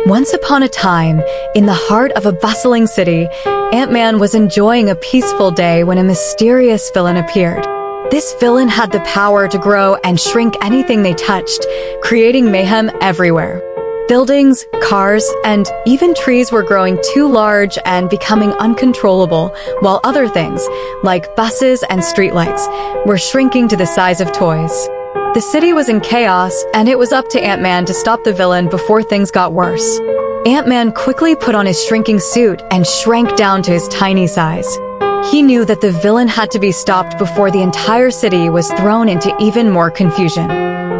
Once upon a time, in the heart of a bustling city, Ant-Man was enjoying a peaceful day when a mysterious villain appeared. This villain had the power to grow and shrink anything they touched, creating mayhem everywhere. Buildings, cars, and even trees were growing too large and becoming uncontrollable, while other things, like buses and streetlights, were shrinking to the size of toys. The city was in chaos, and it was up to Ant-Man to stop the villain before things got worse. Ant-Man quickly put on his shrinking suit and shrank down to his tiny size. He knew that the villain had to be stopped before the entire city was thrown into even more confusion.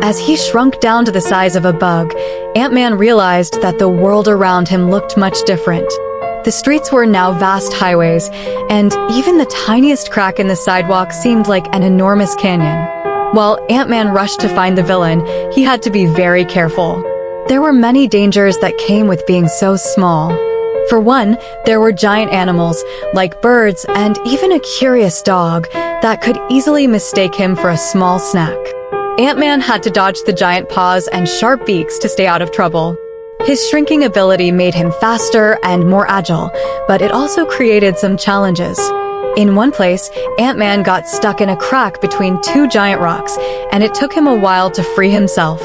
As he shrunk down to the size of a bug, Ant-Man realized that the world around him looked much different. The streets were now vast highways, and even the tiniest crack in the sidewalk seemed like an enormous canyon. While Ant-Man rushed to find the villain, he had to be very careful. There were many dangers that came with being so small. For one, there were giant animals, like birds and even a curious dog, that could easily mistake him for a small snack. Ant-Man had to dodge the giant paws and sharp beaks to stay out of trouble. His shrinking ability made him faster and more agile, but it also created some challenges. In one place, Ant-Man got stuck in a crack between two giant rocks, and it took him a while to free himself.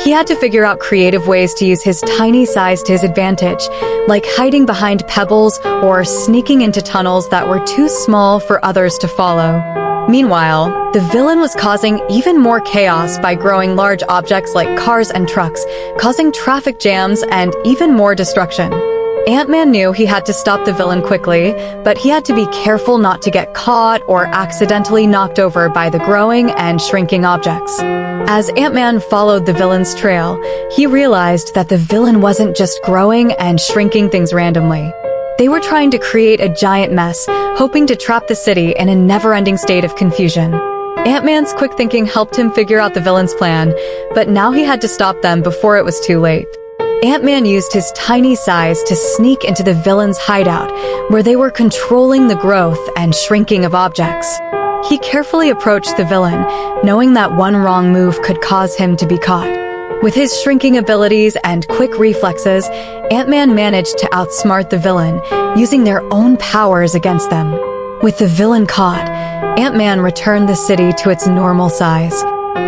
He had to figure out creative ways to use his tiny size to his advantage, like hiding behind pebbles or sneaking into tunnels that were too small for others to follow. Meanwhile, the villain was causing even more chaos by growing large objects like cars and trucks, causing traffic jams and even more destruction. Ant-Man knew he had to stop the villain quickly, but he had to be careful not to get caught or accidentally knocked over by the growing and shrinking objects. As Ant-Man followed the villain's trail, he realized that the villain wasn't just growing and shrinking things randomly. They were trying to create a giant mess, hoping to trap the city in a never-ending state of confusion. Ant-Man's quick thinking helped him figure out the villain's plan, but now he had to stop them before it was too late. Ant-Man used his tiny size to sneak into the villain's hideout, where they were controlling the growth and shrinking of objects. He carefully approached the villain, knowing that one wrong move could cause him to be caught. With his shrinking abilities and quick reflexes, Ant-Man managed to outsmart the villain, using their own powers against them. With the villain caught, Ant-Man returned the city to its normal size.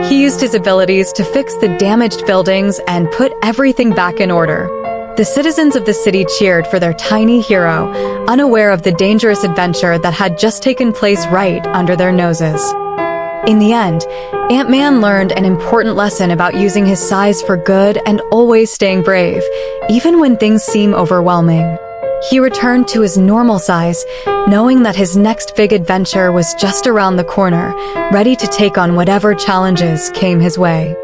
He used his abilities to fix the damaged buildings and put everything back in order. The citizens of the city cheered for their tiny hero, unaware of the dangerous adventure that had just taken place right under their noses. In the end, Ant-Man learned an important lesson about using his size for good and always staying brave, even when things seem overwhelming. He returned to his normal size, knowing that his next big adventure was just around the corner, ready to take on whatever challenges came his way.